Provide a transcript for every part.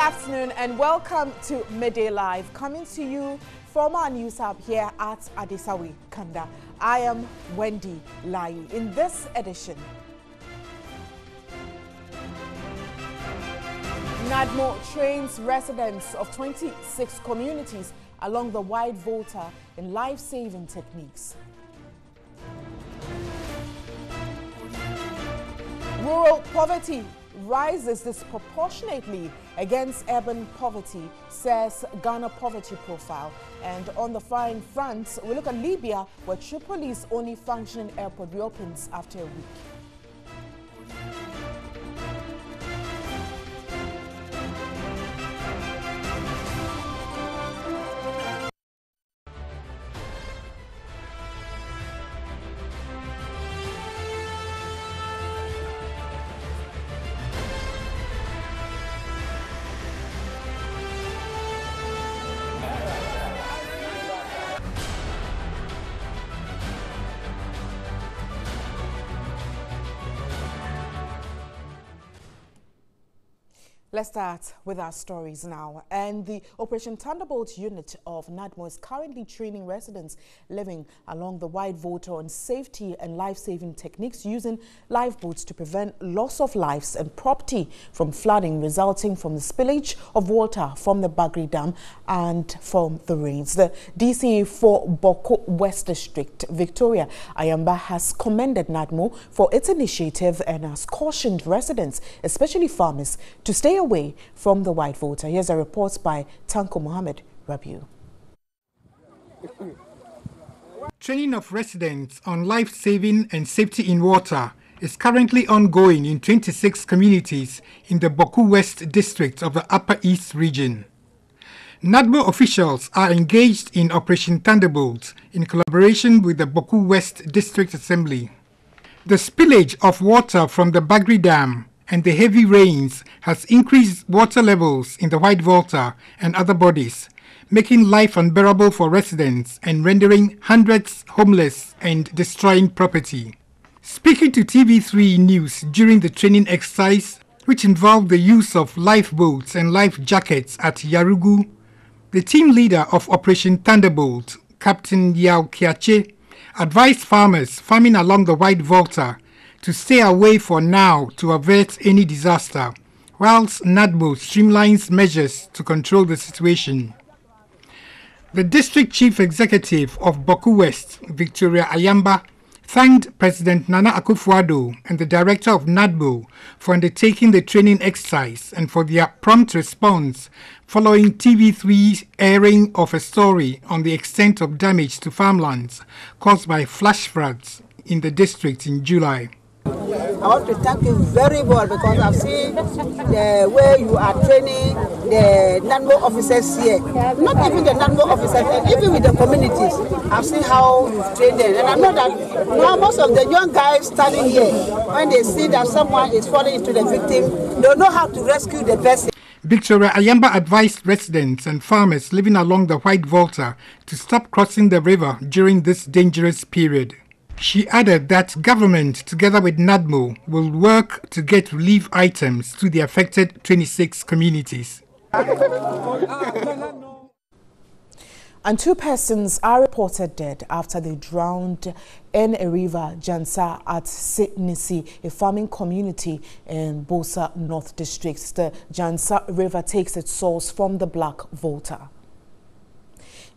afternoon and welcome to Midday Live, coming to you from our news hub here at Adesawe, Kanda. I am Wendy Lai. In this edition, NADMO trains residents of 26 communities along the Wide Volta in life-saving techniques. Rural poverty rises disproportionately against urban poverty, says Ghana Poverty Profile. And on the foreign front, we look at Libya, where Tripoli's only functioning airport reopens after a week. Let's start with our stories now. And the Operation Thunderbolt unit of NADMO is currently training residents living along the Wide Volta on safety and life-saving techniques using lifeboats to prevent loss of lives and property from flooding resulting from the spillage of water from the Bagri Dam and from the rains. The DC for Boko West District, Victoria Ayamba, has commended NADMO for its initiative and has cautioned residents, especially farmers, to stay away from the Wide Volta. Here's a report by Tanko Mohammed Rabiu. Training of residents on life-saving and safety in water is currently ongoing in 26 communities in the Boko West district of the Upper East region. NADMO officials are engaged in Operation Thunderbolt in collaboration with the Boko West District Assembly. The spillage of water from the Bagri Dam and the heavy rains has increased water levels in the Wide Volta and other bodies, making life unbearable for residents and rendering hundreds homeless and destroying property. Speaking to TV3 News during the training exercise, which involved the use of lifeboats and life jackets at Yarugu, the team leader of Operation Thunderbolt, Captain Yao Kiache, advised farmers farming along the Wide Volta to stay away for now to avert any disaster, whilst NADMO streamlines measures to control the situation. The District Chief Executive of Boko West, Victoria Ayamba, thanked President Nana Akufo-Addo and the Director of NADMO for undertaking the training exercise and for their prompt response following TV3's airing of a story on the extent of damage to farmlands caused by flash floods in the district in July. I want to thank you very well because I've seen the way you are training the NADMO officers here. Not even the NADMO officers, even with the communities. I've seen how you've trained them. And I know that now most of the young guys standing here, when they see that someone is falling into the victim, they know how to rescue the person. Victoria Ayamba advised residents and farmers living along the Wide Volta to stop crossing the river during this dangerous period. She added that government, together with NADMO, will work to get relief items to the affected 26 communities. And 2 persons are reported dead after they drowned in a river, Jansa, at Sitnisi, a farming community in Bosa North District. The Jansa River takes its source from the Black Volta.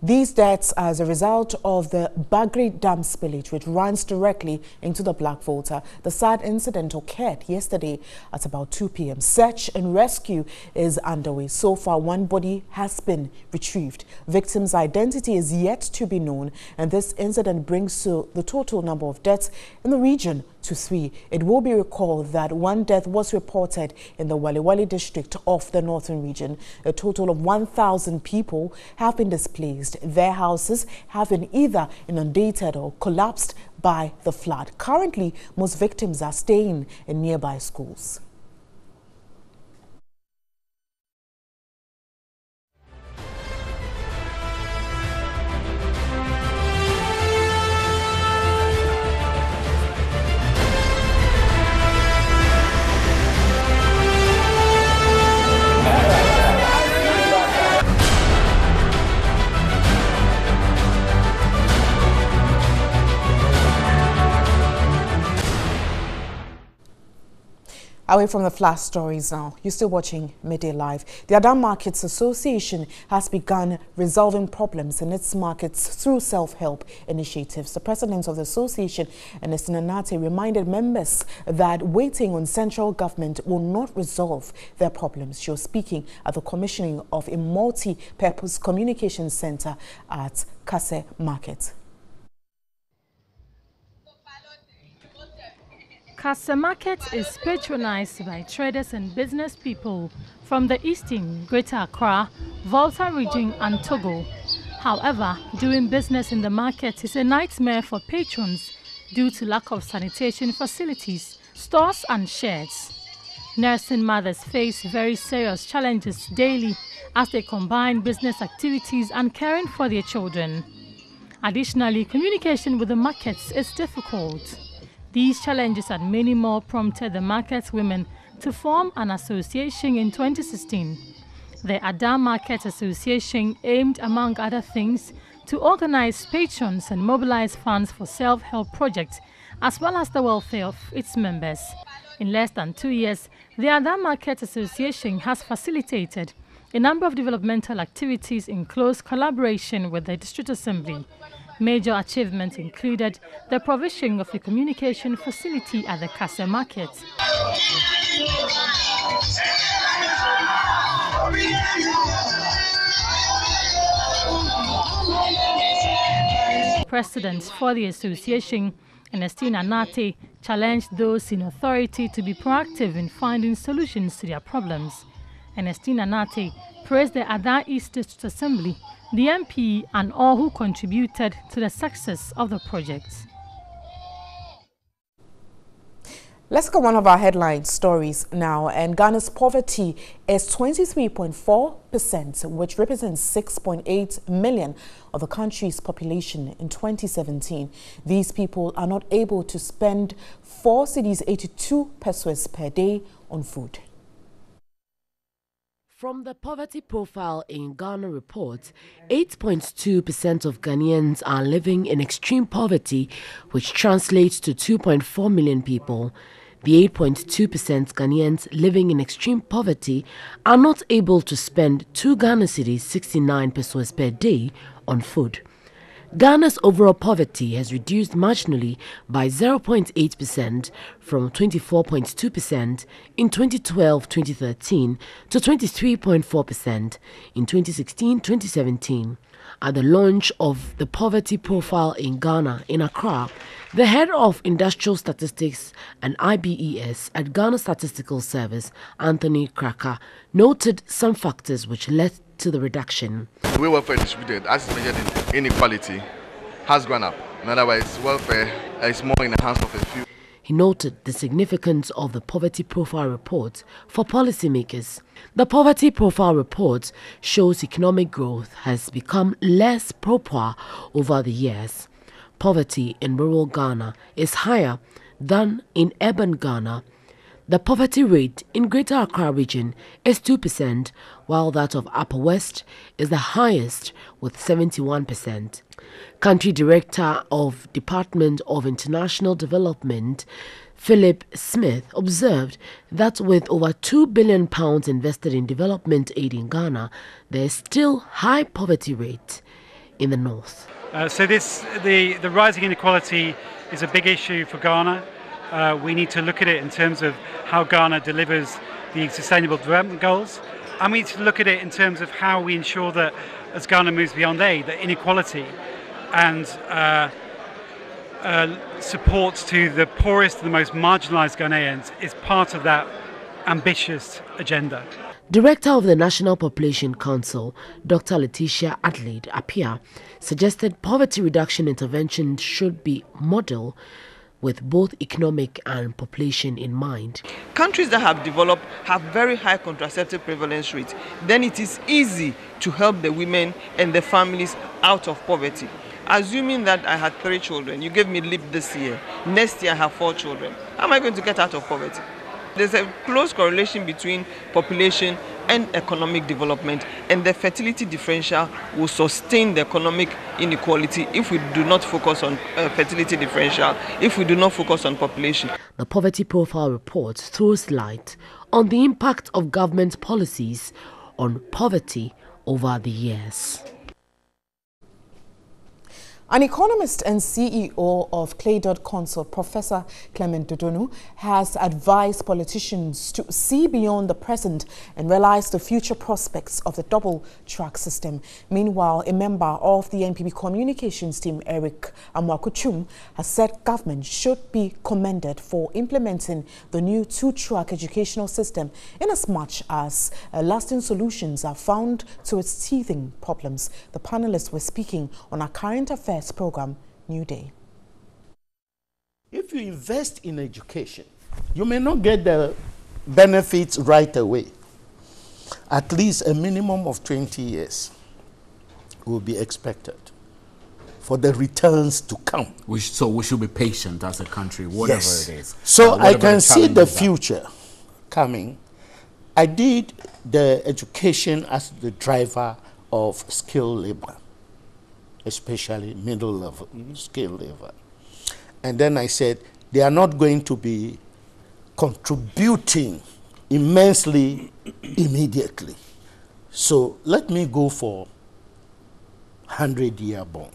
These deaths are as a result of the Bagri Dam spillage, which runs directly into the Black Volta. The sad incident occurred yesterday at about 2 p.m. Search and rescue is underway. So far, 1 body has been retrieved. Victim's identity is yet to be known, and this incident brings the total number of deaths in the region to 3. It will be recalled that 1 death was reported in the Wale district of the northern region. A total of 1,000 people have been displaced. Their houses have been either inundated or collapsed by the flood. Currently, most victims are staying in nearby schools. Away from the flash stories now, you're still watching Midday Live. The Adam Markets Association has begun resolving problems in its markets through self-help initiatives. The president of the association, Ernestine Anate, reminded members that waiting on central government will not resolve their problems. She was speaking at the commissioning of a multi-purpose communication center at Kase Market. Kase Market is patronized by traders and business people from the eastern, Greater Accra, Volta region and Togo. However, doing business in the market is a nightmare for patrons due to lack of sanitation facilities, stores and sheds. Nursing mothers face very serious challenges daily as they combine business activities and caring for their children. Additionally, communication with the markets is difficult. These challenges and many more prompted the market women to form an association in 2016. The Adam Market Association aimed, among other things, to organize patrons and mobilize funds for self-help projects, as well as the welfare of its members. In less than 2 years, the Adam Market Association has facilitated a number of developmental activities in close collaboration with the District Assembly. Major achievements included the provision of a communication facility at the Kase Market. President for the association, Ernestine Anate, challenged those in authority to be proactive in finding solutions to their problems. Ernestine Anate praised the Ada East District Assembly, the MP and all who contributed to the success of the project. Let's look at one of our headline stories now. And Ghana's poverty is 23.4%, which represents 6.8 million of the country's population in 2017. These people are not able to spend 4 cedis 82 pesos per day on food. From the Poverty Profile in Ghana report, 8.2% of Ghanaians are living in extreme poverty, which translates to 2.4 million people. The 8.2% Ghanaians living in extreme poverty are not able to spend 2 Ghana cedis 69 pesos per day on food. Ghana's overall poverty has reduced marginally by 0.8% from 24.2% in 2012-2013 to 23.4% in 2016-2017. At the launch of the Poverty Profile in Ghana in Accra, the head of Industrial Statistics and IBES at Ghana Statistical Service, Anthony Kraka, noted some factors which led to the reduction. The way welfare is distributed, as measured in inequality, has gone up. In other words, welfare is more in the hands of a few. He noted the significance of the Poverty Profile report for policymakers. The Poverty Profile report shows economic growth has become less proper over the years. Poverty in rural Ghana is higher than in urban Ghana. The poverty rate in Greater Accra region is 2%, while that of Upper West is the highest with 71%. Country Director of Department of International Development, Philip Smith, observed that with over £2 billion invested in development aid in Ghana, there is still high poverty rate in the north. So the rising inequality is a big issue for Ghana. We need to look at it in terms of how Ghana delivers the Sustainable Development Goals, and we need to look at it in terms of how we ensure that as Ghana moves beyond aid, that inequality and support to the poorest and the most marginalised Ghanaians is part of that ambitious agenda. Director of the National Population Council, Dr. Letitia Adelaide Appiah, suggested poverty reduction intervention should be model with both economic and population in mind. Countries that have developed have very high contraceptive prevalence rates. Then it is easy to help the women and the families out of poverty. Assuming that I had 3 children, you gave me LIP this year, next year I have 4 children. How am I going to get out of poverty? There's a close correlation between population and economic development, and the fertility differential will sustain the economic inequality if we do not focus on fertility differential, if we do not focus on population. The Poverty Profile Report throws light on the impact of government policies on poverty over the years. An economist and CEO of Claydot Consult, Professor Clement Dodonu, has advised politicians to see beyond the present and realize the future prospects of the double-track system. Meanwhile, a member of the NPP communications team, Eric Amwakuchum, has said government should be commended for implementing the new two-track educational system inasmuch as lasting solutions are found to its teething problems. The panelists were speaking on our current affairs program, New Day. If you invest in education, you may not get the benefits right away. At least a minimum of 20 years will be expected for the returns to come. So we should be patient as a country, whatever it is. So I can see the future coming. I did the education as the driver of skilled labor, especially middle level, skilled labor. And then I said, they are not going to be contributing immensely immediately. So let me go for 100-year bond.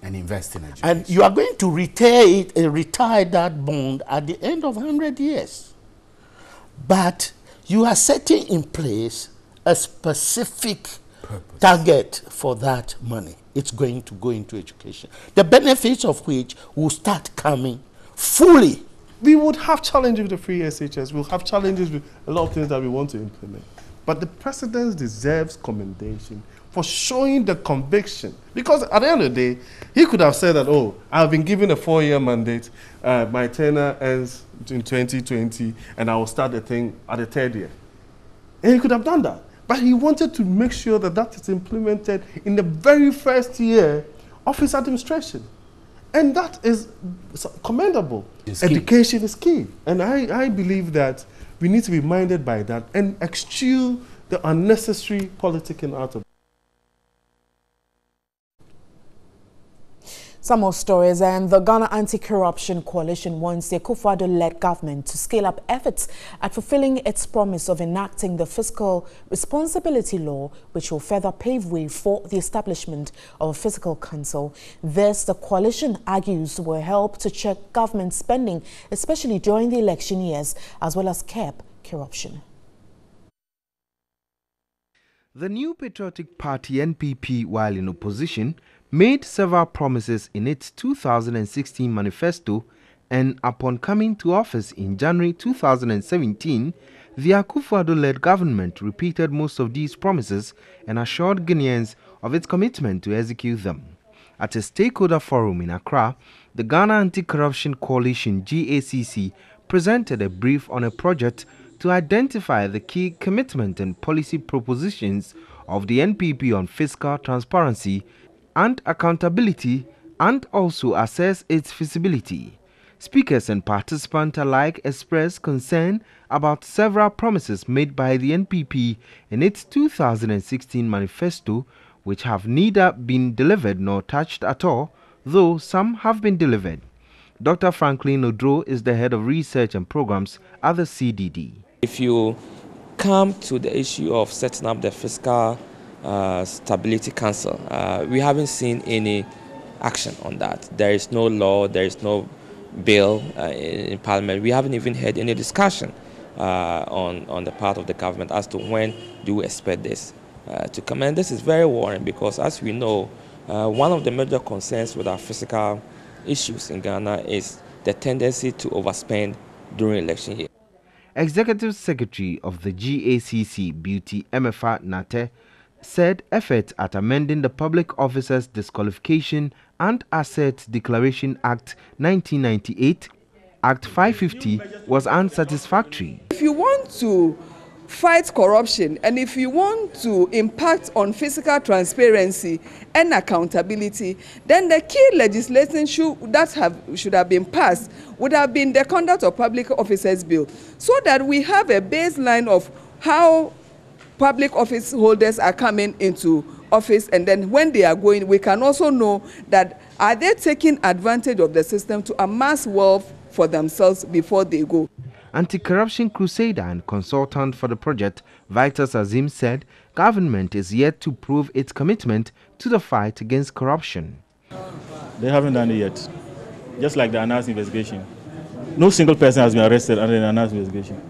And invest in education. And you are going to retire that bond at the end of 100 years. But you are setting in place a specific target for that money. It's going to go into education, the benefits of which will start coming fully. We would have challenges with the free SHS. We'll have challenges with a lot of things that we want to implement. But the president deserves commendation for showing the conviction. Because at the end of the day, he could have said that, oh, I've been given a 4-year mandate, my tenure ends in 2020, and I will start the thing at the 3rd year. And he could have done that. But he wanted to make sure that that is implemented in the very first year of his administration. And that is commendable. Education is key. And I believe that we need to be minded by that and eschew the unnecessary politicking out of it. Some more stories, and the Ghana Anti-Corruption Coalition wants the Akufo-Addo-led government to scale up efforts at fulfilling its promise of enacting the Fiscal Responsibility Law, which will further pave way for the establishment of a fiscal council. This, the coalition argues, will help to check government spending, especially during the election years, as well as curb corruption. The new Patriotic Party NPP, while in opposition, made several promises in its 2016 manifesto, and upon coming to office in January 2017, the Akufo-Addo-led government repeated most of these promises and assured Ghanaians of its commitment to execute them. At a stakeholder forum in Accra, the Ghana Anti-Corruption Coalition GACC presented a brief on a project to identify the key commitment and policy propositions of the NPP on fiscal transparency and accountability, and also assess its feasibility. Speakers and participants alike expressed concern about several promises made by the NPP in its 2016 manifesto, which have neither been delivered nor touched at all, though some have been delivered. Dr. Franklin Odro is the head of research and programs at the CDD. If you come to the issue of setting up the Fiscal Stability Council, we haven't seen any action on that. There is no law, there is no bill in Parliament. We haven't even had any discussion on the part of the government as to when do we expect this to come. And this is very worrying because, as we know, one of the major concerns with our fiscal issues in Ghana is the tendency to overspend during election year. Executive Secretary of the GACC, Beauty Emefa Nate, said efforts at amending the Public Officers Disqualification and Assets Declaration Act 1998, Act 550, was unsatisfactory. If you want to fight corruption, and if you want to impact on fiscal transparency and accountability, then the key legislation should have been passed would have been the Conduct of Public Officers Bill, so that we have a baseline of how public office holders are coming into office, and then when they are going, we can also know that are they taking advantage of the system to amass wealth for themselves before they go. Anti-corruption crusader and consultant for the project, Vitus Azim, said government is yet to prove its commitment to the fight against corruption. They haven't done it yet. Just like the announced investigation. No single person has been arrested under the announced investigation.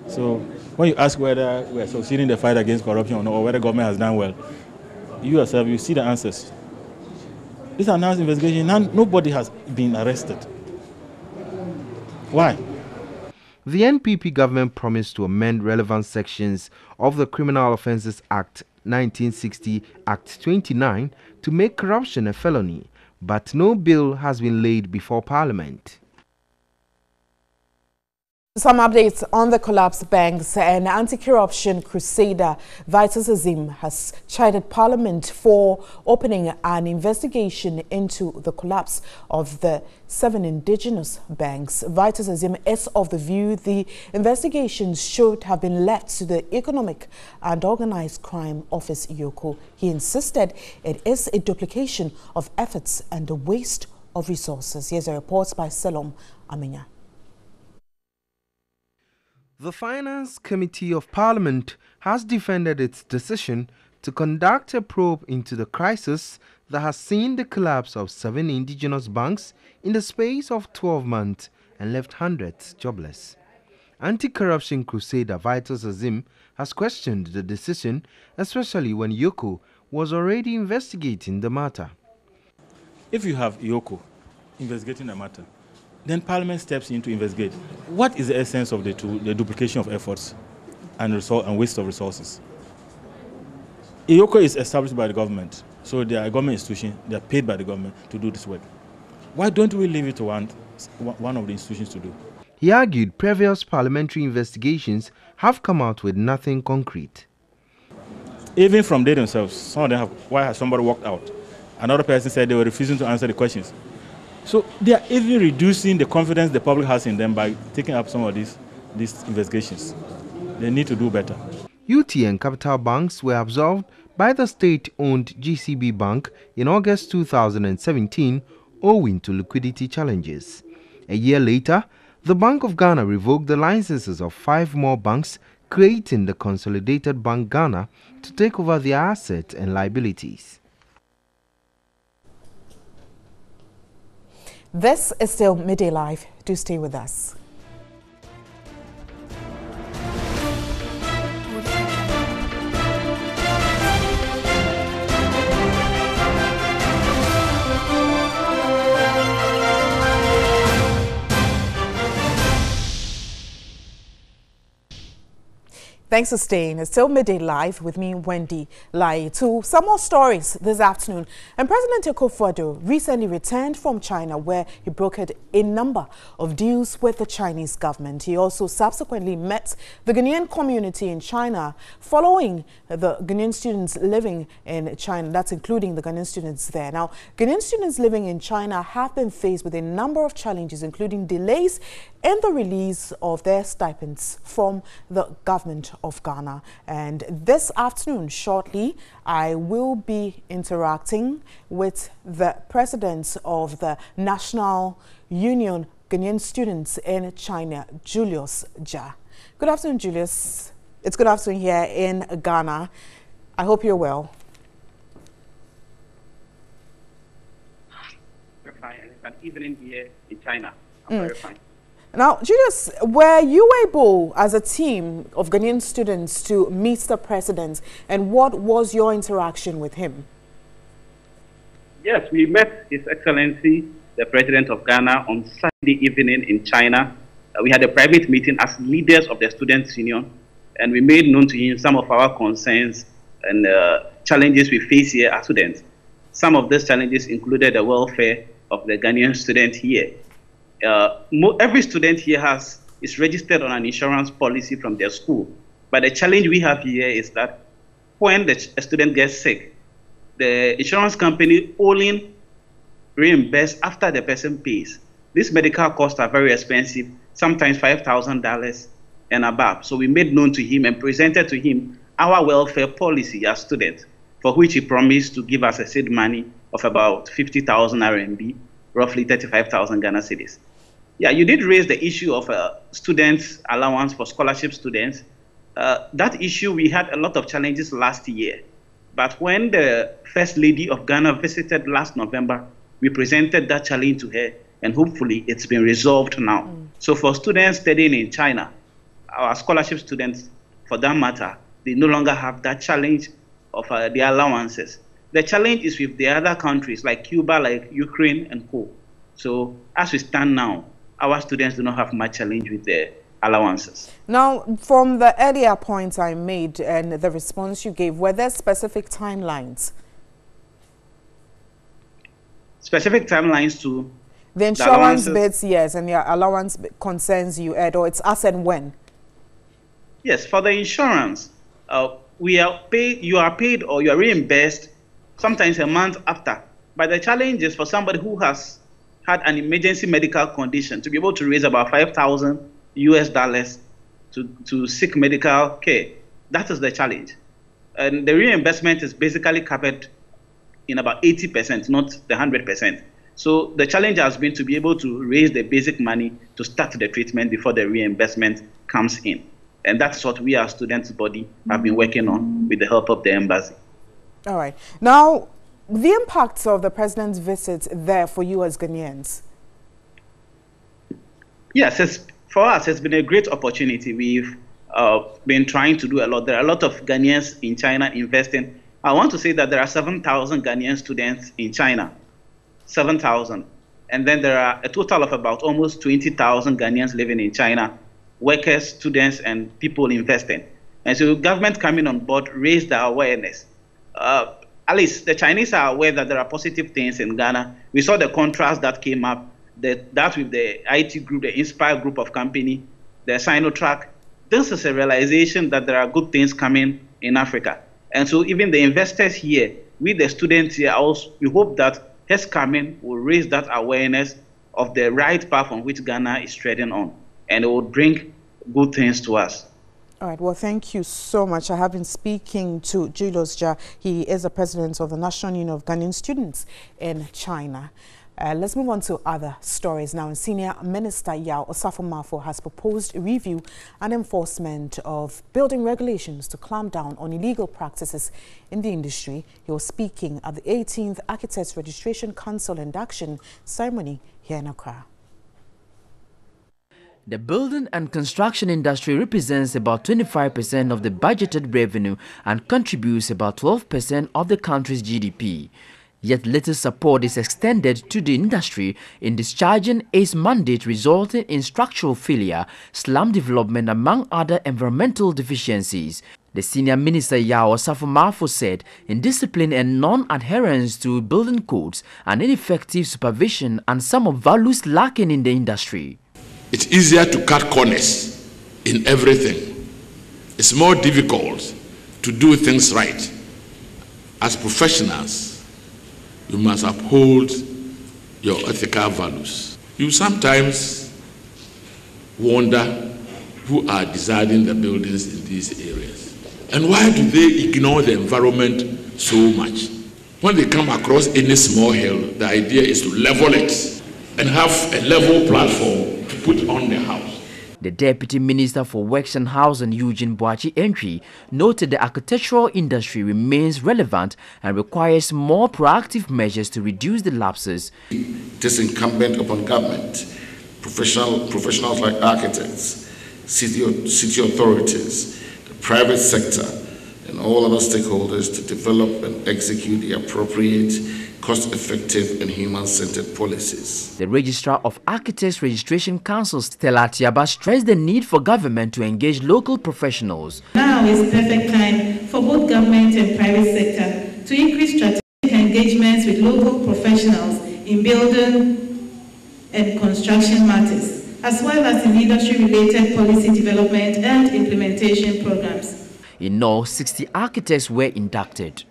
So when you ask whether we are succeeding in the fight against corruption or not, or whether government has done well, you yourself, you see the answers. This announced investigation, nobody has been arrested. Why? The NPP government promised to amend relevant sections of the Criminal Offences Act 1960, Act 29, to make corruption a felony, but no bill has been laid before Parliament. Some updates on the collapsed banks. And anti-corruption crusader Vitus Azim has chided Parliament for opening an investigation into the collapse of the 7 indigenous banks. Vitus Azim is of the view the investigations should have been left to the Economic and Organized Crime Office, EOCO. He insisted it is a duplication of efforts and a waste of resources. Here's a report by Selom Amenya. The Finance Committee of Parliament has defended its decision to conduct a probe into the crisis that has seen the collapse of 7 indigenous banks in the space of 12 months and left hundreds jobless. Anti-corruption crusader Vitus Azim has questioned the decision, especially when EOCO was already investigating the matter. If you have EOCO investigating the matter, then Parliament steps in to investigate. What is the essence of the duplication of efforts and waste of resources? EOCO is established by the government, so they are a government institution. They are paid by the government to do this work. Why don't we leave it to one of the institutions to do? He argued previous parliamentary investigations have come out with nothing concrete. Even from they themselves, some of them have, why has somebody walked out? Another person said they were refusing to answer the questions. So they are even reducing the confidence the public has in them by taking up some of these investigations. They need to do better. UT and Capital banks were absolved by the state-owned GCB Bank in August 2017 owing to liquidity challenges. A year later, the Bank of Ghana revoked the licenses of 5 more banks, creating the Consolidated Bank Ghana to take over their assets and liabilities. This is still Midday Live. Do stay with us. Thanks for staying. It's still Midday Live with me, Wendy Lai. To some more stories this afternoon. And President Akufo-Addo recently returned from China, where he brokered a number of deals with the Chinese government. He also subsequently met the Ghanaian community in China, following the Ghanaian students living in China. That's including the Ghanaian students there. Now, Ghanaian students living in China have been faced with a number of challenges, including delays in the release of their stipends from the government of Ghana. And this afternoon, shortly, I will be interacting with the president of the National Union Ghanaian Students in China, Julius Jia. Good afternoon, Julius. It's good afternoon here in Ghana. I hope you're well. We're fine. It's an evening here in China. I'm very fine. Now, Julius, were you able, as a team of Ghanaian students, to meet the president, and what was your interaction with him? Yes, we met His Excellency, the President of Ghana, on Saturday evening in China. We had a private meeting as leaders of the Students' Union, and we made known to him some of our concerns and challenges we face here as students. Some of these challenges included the welfare of the Ghanaian student here. Every student here is registered on an insurance policy from their school. But the challenge we have here is that when a student gets sick, the insurance company only reimburse after the person pays. These medical costs are very expensive, sometimes $5,000 and above. So we made known to him and presented to him our welfare policy as students, for which he promised to give us a seed money of about 50,000 RMB, roughly 35,000 Ghana cedis. Yeah, you did raise the issue of students' allowance for scholarship students. That issue, we had a lot of challenges last year. But when the First Lady of Ghana visited last November, we presented that challenge to her, and hopefully it's been resolved now. So for students studying in China, our scholarship students, for that matter, they no longer have that challenge of the allowances. The challenge is with the other countries like Cuba, like Ukraine and co. So as we stand now, our students do not have much challenge with the allowances. Now, from the earlier points I made and the response you gave, were there specific timelines? Specific timelines to the insurance bits, yes, and your allowance concerns you add, or it's as and when? Yes, for the insurance, you are paid or you are reimbursed sometimes a month after. But the challenge is for somebody who has had an emergency medical condition to be able to raise about $5,000 US to seek medical care. That is the challenge. And the reimbursement is basically covered in about 80%, not the 100%. So the challenge has been to be able to raise the basic money to start the treatment before the reimbursement comes in. And that's what we as students' body have been working on with the help of the embassy. All right. Now, the impacts of the president's visit there for you as Ghanaians? Yes, for us, it's been a great opportunity. We've been trying to do a lot. There are a lot of Ghanaians in China investing. I want to say that there are 7,000 Ghanaian students in China, 7,000. And then there are a total of about almost 20,000 Ghanaians living in China, workers, students, and people investing. And so government coming on board raised the awareness. At least the Chinese are aware that there are positive things in Ghana. We saw the contrast that came up, that with the IT group, the Inspire group of company, the Sinotrack. This is a realization that there are good things coming in Africa. And so even the investors here, with the students here, also, we hope that his coming will raise that awareness of the right path on which Ghana is treading on, and it will bring good things to us. All right, well, thank you so much. I have been speaking to Julius Jia. He is the president of the National Union of Ghanaian Students in China. Let's move on to other stories now. Senior Minister Yao Osafo-Maafo has proposed a review and enforcement of building regulations to clamp down on illegal practices in the industry. He was speaking at the 18th Architects Registration Council induction ceremony here in Accra. The building and construction industry represents about 25% of the budgeted revenue and contributes about 12% of the country's GDP. Yet little support is extended to the industry in discharging its mandate, resulting in structural failure, slum development, among other environmental deficiencies. The senior minister Yao Osafo-Maafo said indiscipline and non-adherence to building codes and ineffective supervision and some of values lacking in the industry. It's easier to cut corners in everything. It's more difficult to do things right. As professionals, you must uphold your ethical values. You sometimes wonder who are designing the buildings in these areas. And why do they ignore the environment so much? When they come across any small hill, the idea is to level it and have a level platform to put on the house. The Deputy Minister for Works and Housing, Eugene Boachi Entry, noted the architectural industry remains relevant and requires more proactive measures to reduce the lapses. It is incumbent upon government, professionals like architects, city authorities, the private sector, and all other stakeholders to develop and execute the appropriate, cost-effective and human-centered policies. The Registrar of Architects Registration Council, Stella Tiaba, stressed the need for government to engage local professionals. Now is the perfect time for both government and private sector to increase strategic engagements with local professionals in building and construction matters. as well as in industry-related policy development and implementation programs. In all, 60 architects were inducted.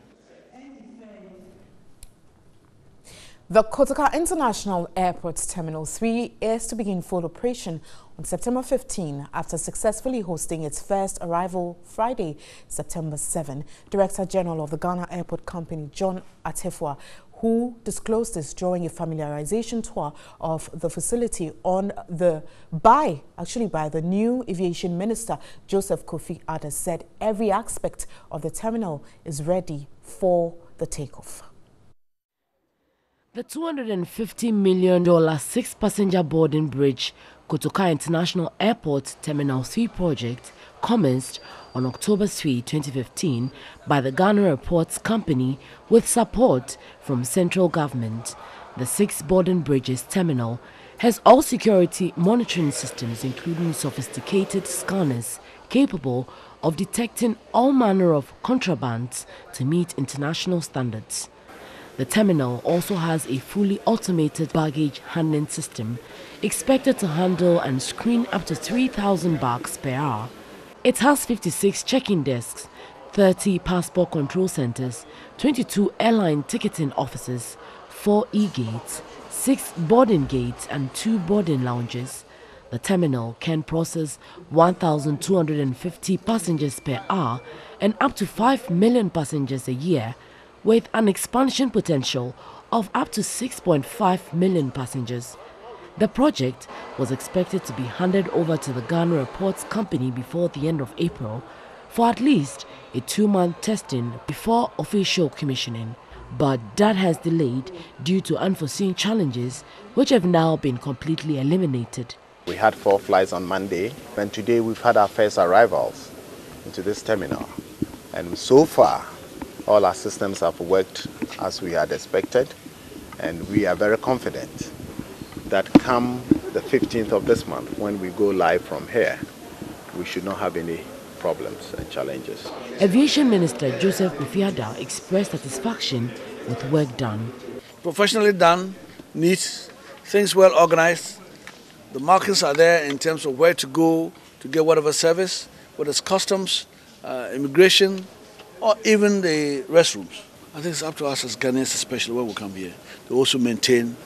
The Kotoka International Airport Terminal 3 is to begin full operation on September 15 after successfully hosting its first arrival Friday, September 7. Director General of the Ghana Airport Company, John Atefua, who disclosed this during a familiarization tour of the facility by the new aviation minister, Joseph Kofi Adda, said every aspect of the terminal is ready for the takeoff. The $250 million 6-passenger boarding bridge Kotoka International Airport Terminal 3 project commenced on October 3, 2015 by the Ghana Airports Company with support from central government. The 6 boarding bridges terminal has all security monitoring systems, including sophisticated scanners capable of detecting all manner of contrabands to meet international standards. The terminal also has a fully automated baggage handling system expected to handle and screen up to 3,000 bags per hour. It has 56 check-in desks, 30 passport control centers, 22 airline ticketing offices, 4 e-gates, 6 boarding gates and 2 boarding lounges. The terminal can process 1,250 passengers per hour and up to 5 million passengers a year, with an expansion potential of up to 6.5 million passengers. The project was expected to be handed over to the Ghana Airports Company before the end of April for at least a 2-month testing before official commissioning, but that has delayed due to unforeseen challenges which have now been completely eliminated. We had 4 flights on Monday, and today we've had our first arrivals into this terminal. And so far, all our systems have worked as we had expected, and we are very confident that come the 15th of this month, when we go live from here, we should not have any problems and challenges. Aviation Minister Joseph Kofi Adda expressed satisfaction with work done. Professionally done, neat, things well organized. The markings are there in terms of where to go to get whatever service, whether it's customs, immigration, or even the restrooms. I think it's up to us as Ghanaians, especially when we come here, to also maintain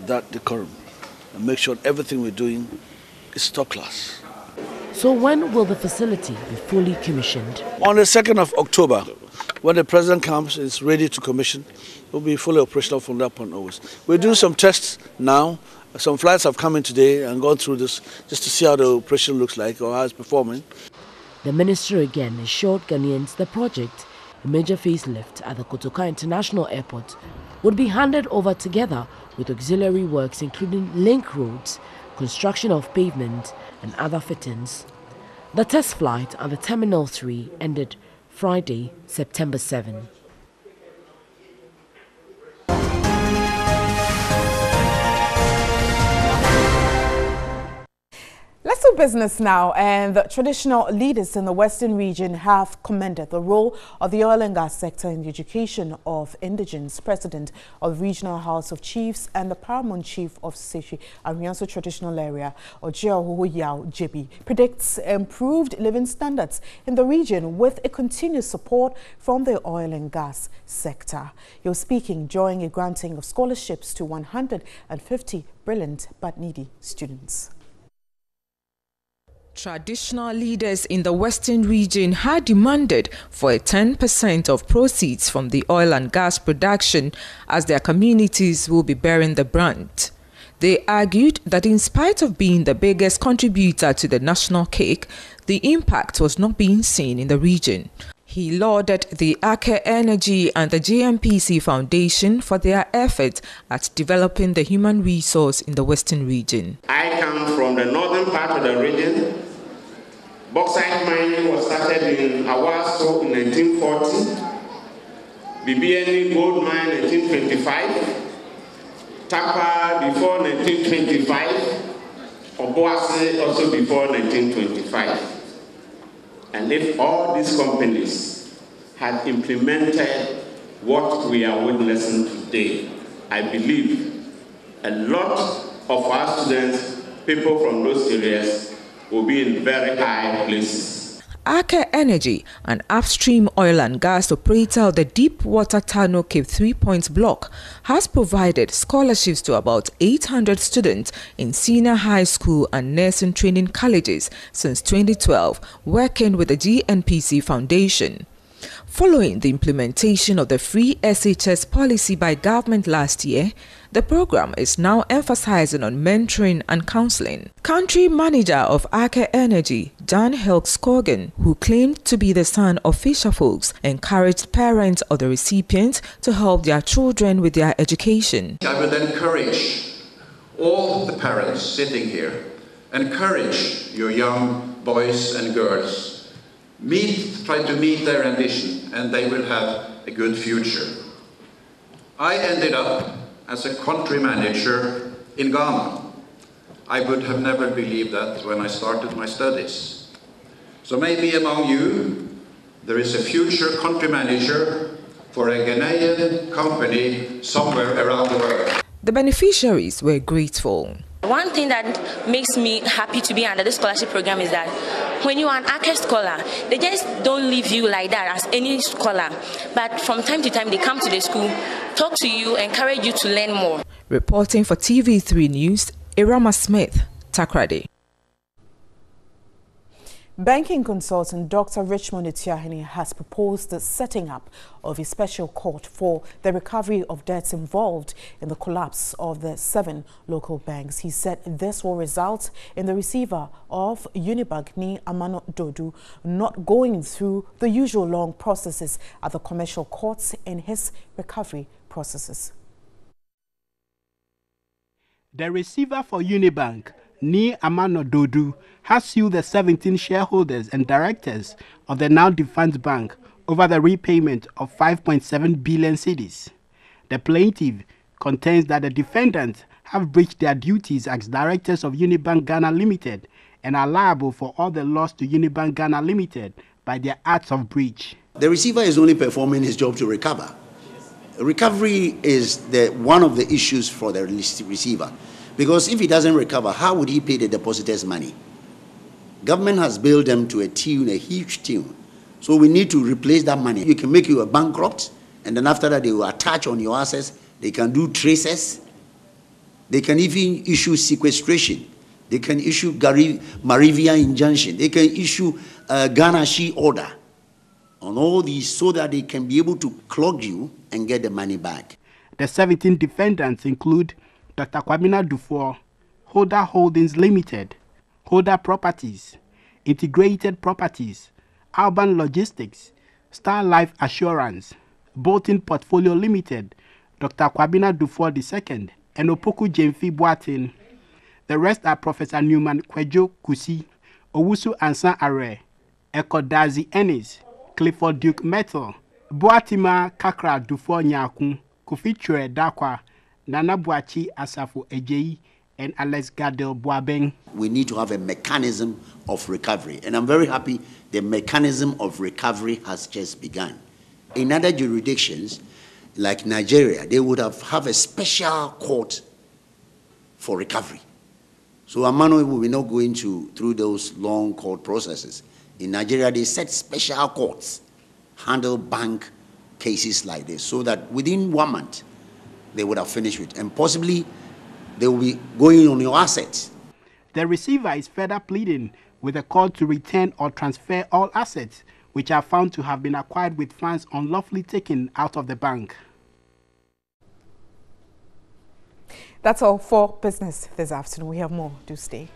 that decorum and make sure everything we're doing is top class. So when will the facility be fully commissioned? On the 2nd of October, when the President comes, it's ready to commission. It will be fully operational from that point onwards. We're doing some tests now. Some flights have come in today and gone through this just to see how the operation looks like or how it's performing. The minister again assured Ghanaians the project, a major facelift at the Kotoka International Airport, would be handed over together with auxiliary works including link roads, construction of pavement and other fittings. The test flight at the Terminal 3 ended Friday, September 7. Let's do business now, and the traditional leaders in the Western region have commended the role of the oil and gas sector in the education of indigents. President of the Regional House of Chiefs and the Paramount Chief of Seshi Arianso Traditional Area, Ojeo Yao Jebi, predicts improved living standards in the region with a continued support from the oil and gas sector. He was speaking during a granting of scholarships to 150 brilliant but needy students. Traditional leaders in the Western region had demanded for a 10% of proceeds from the oil and gas production, as their communities will be bearing the brunt. They argued that in spite of being the biggest contributor to the national cake, the impact was not being seen in the region. He lauded the Aker Energy and the JMPC Foundation for their effort at developing the human resource in the Western region. I come from the northern part of the region. Bauxite mining was started in Awaso in 1940, BBNE gold mine 1925, Tapa before 1925, Obuasi also before 1925. And if all these companies had implemented what we are witnessing today, I believe a lot of our students people from those areas will be in very high places. Aker Energy, an upstream oil and gas operator of the Deepwater Tunnel Cape 3 Points block, has provided scholarships to about 800 students in senior high school and nursing training colleges since 2012, working with the GNPC Foundation. Following the implementation of the free SHS policy by government last year, the program is now emphasizing on mentoring and counseling. Country manager of Aker Energy, Jan Helg Skogen, who claimed to be the son of fisherfolks, encouraged parents of the recipients to help their children with their education. I would encourage all the parents sitting here, encourage your young boys and girls. Try to meet their ambition, and they will have a good future. I ended up as a country manager in Ghana. I would have never believed that when I started my studies. So maybe among you, there is a future country manager for a Ghanaian company somewhere around the world. The beneficiaries were grateful. One thing that makes me happy to be under the scholarship program is that when you are an Aker scholar, they just don't leave you like that as any scholar. But from time to time, they come to the school, talk to you, encourage you to learn more. Reporting for TV3 News, Irama Smith, Takrady. Banking consultant Dr. Richmond Etiahene has proposed the setting up of a special court for the recovery of debts involved in the collapse of the 7 local banks. He said this will result in the receiver of Unibank Ni Amano Dodu not going through the usual long processes at the commercial courts in his recovery processes. The receiver for Unibank, Ni Amano Dodu, has sued the 17 shareholders and directors of the now defunct bank over the repayment of 5.7 billion cedis. The plaintiff contends that the defendants have breached their duties as directors of Unibank Ghana Limited and are liable for all the loss to Unibank Ghana Limited by their acts of breach. The receiver is only performing his job to recover. Recovery is one of the issues for the receiver. Because if he doesn't recover, how would he pay the depositors' money? Government has billed them to a huge tune. So we need to replace that money. You can make you a bankrupt, and then after that they will attach on your assets. They can do traces. They can even issue sequestration. They can issue Marivia injunction. They can issue a Ghana-Shi order on all these so that they can be able to clog you and get the money back. The 17 defendants include Dr. Kwabena Dufour, Holder Holdings Limited, Holder Properties, Integrated Properties, Urban Logistics, Star Life Assurance, Bolton Portfolio Limited, Dr. Kwabena Dufour II, and Opoku Jemfi Boatin. The rest are Professor Newman Kwejo Kusi, Owusu Ansan Are, Ekodazi Ennis, Clifford Duke Metal, Boatima Kakra Dufour Nyakun, Kufichwe Dakwa, Nana Buachi Asafu Ejeyi, and Alex Gadel Boabeng. We need to have a mechanism of recovery, and I'm very happy the mechanism of recovery has just begun. In other jurisdictions, like Nigeria, they would have a special court for recovery. So Amano will be not going through those long court processes. In Nigeria, they set special courts, handle bank cases like this, so that within 1 month, they would have finished with, and possibly they will be going on your assets. The receiver is further pleading with the court to return or transfer all assets which are found to have been acquired with funds unlawfully taken out of the bank. That's all for business this afternoon. We have more. Do stay.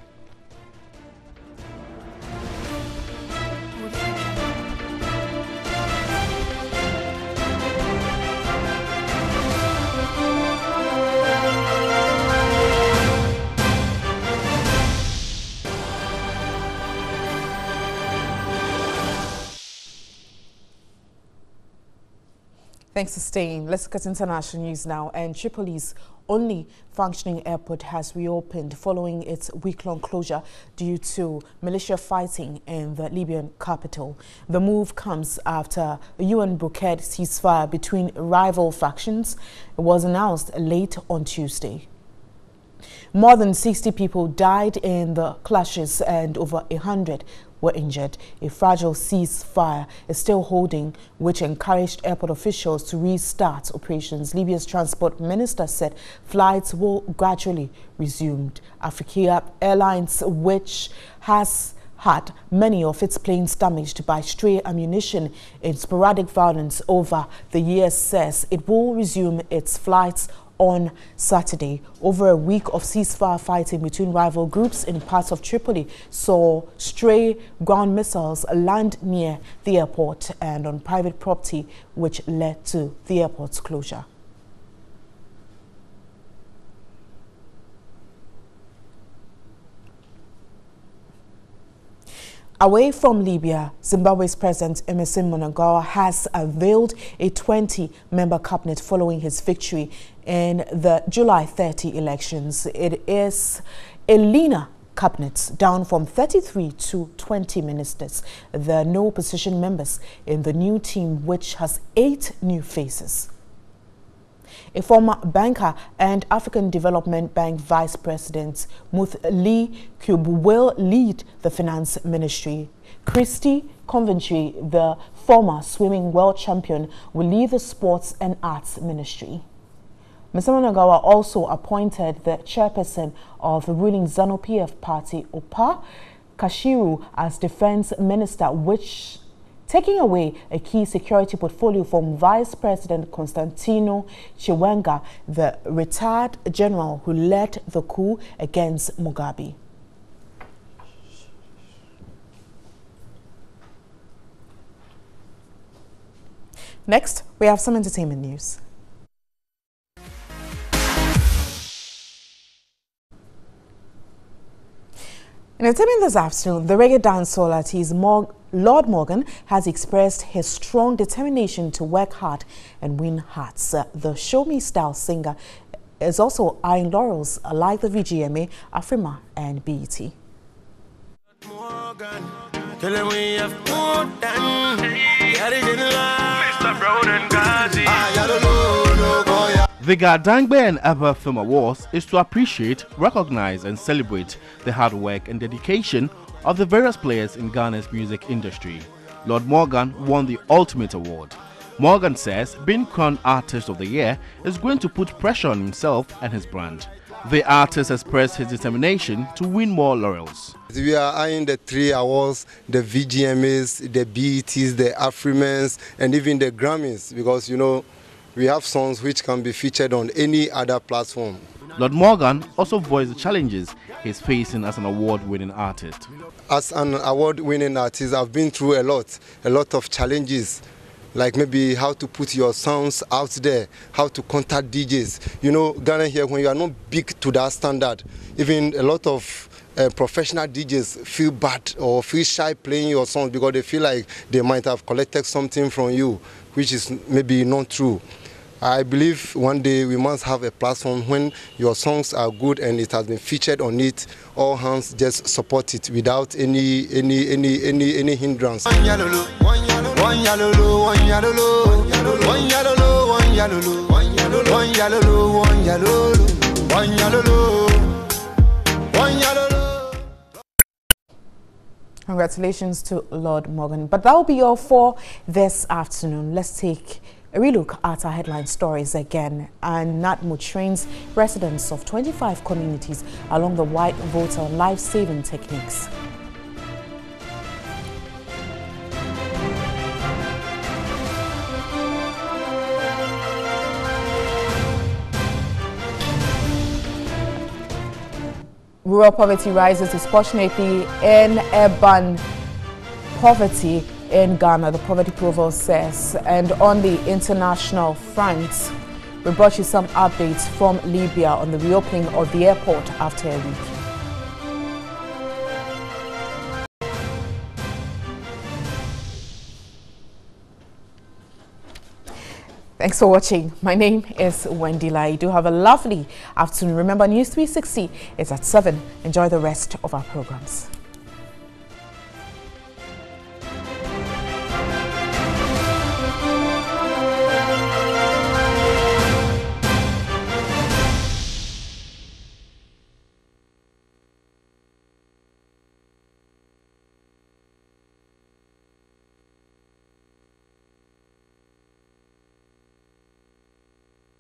Thanks for staying. Let's look at international news now. And Tripoli's only functioning airport has reopened following its week-long closure due to militia fighting in the Libyan capital. The move comes after a UN-brokered ceasefire between rival factions. It was announced late on Tuesday. More than 60 people died in the clashes and over 100 were injured. A fragile ceasefire is still holding, which encouraged airport officials to restart operations. Libya's transport minister said flights will gradually resume. Africa Airlines, which has had many of its planes damaged by stray ammunition in sporadic violence over the years, says it will resume its flights on Saturday. Over a week of ceasefire fighting between rival groups in parts of Tripoli saw stray ground missiles land near the airport and on private property, which led to the airport's closure. Away from Libya, Zimbabwe's President Emmerson Mnangagwa has unveiled a 20-member cabinet following his victory in the July 30 elections. It is a leaner cabinet, down from 33 to 20 ministers. There are no opposition members in the new team, which has 8 new faces. A former banker and African Development Bank Vice President, Muth Lee Cube, will lead the Finance Ministry. Christy Coventry, the former swimming world champion, will lead the Sports and Arts Ministry. Mr. Mnangagwa also appointed the chairperson of the ruling ZANU-PF party, Opa Kashiru, as defense minister, which taking away a key security portfolio from Vice President Constantino Chiwenga, the retired general who led the coup against Mugabe. Next, we have some entertainment news. In entertainment this afternoon, the reggae dancehall artist Lord Morgan has expressed his strong determination to work hard and win hearts. The Show Me Style singer is also eyeing laurels like the VGMA, Afrima and BET. The Gardangbe and Abba Film Awards is to appreciate, recognize and celebrate the hard work and dedication of the various players in Ghana's music industry. Lord Morgan won the ultimate award. Morgan says being crowned Artist of the Year is going to put pressure on himself and his brand. The artist expressed his determination to win more laurels. We are eyeing the 3 awards, the VGMAs, the BETs, the Afrimans and even the Grammys, because you know we have songs which can be featured on any other platform. Lord Morgan also voiced the challenges he's facing as an award-winning artist. As an award-winning artist, I've been through a lot of challenges, like maybe how to put your songs out there, how to contact DJs. You know, Ghana here, when you are not big to that standard, even a lot of professional DJs feel bad or feel shy playing your songs because they feel like they might have collected something from you, which is maybe not true. I believe one day we must have a platform when your songs are good and it has been featured on it. All hands just support it without any hindrance. Congratulations to Lord Morgan. But that will be all for this afternoon. Let's take a relook at our headline stories again. And NATMO trains residents of 25 communities along the white voter life-saving techniques. Rural poverty rises disproportionately in urban poverty in Ghana, the poverty profile says. And on the international front, we brought you some updates from Libya on the reopening of the airport after a week. Thanks for watching. My name is Wendy Lai. Do have a lovely afternoon. Remember, News 360 is at 7. Enjoy the rest of our programs.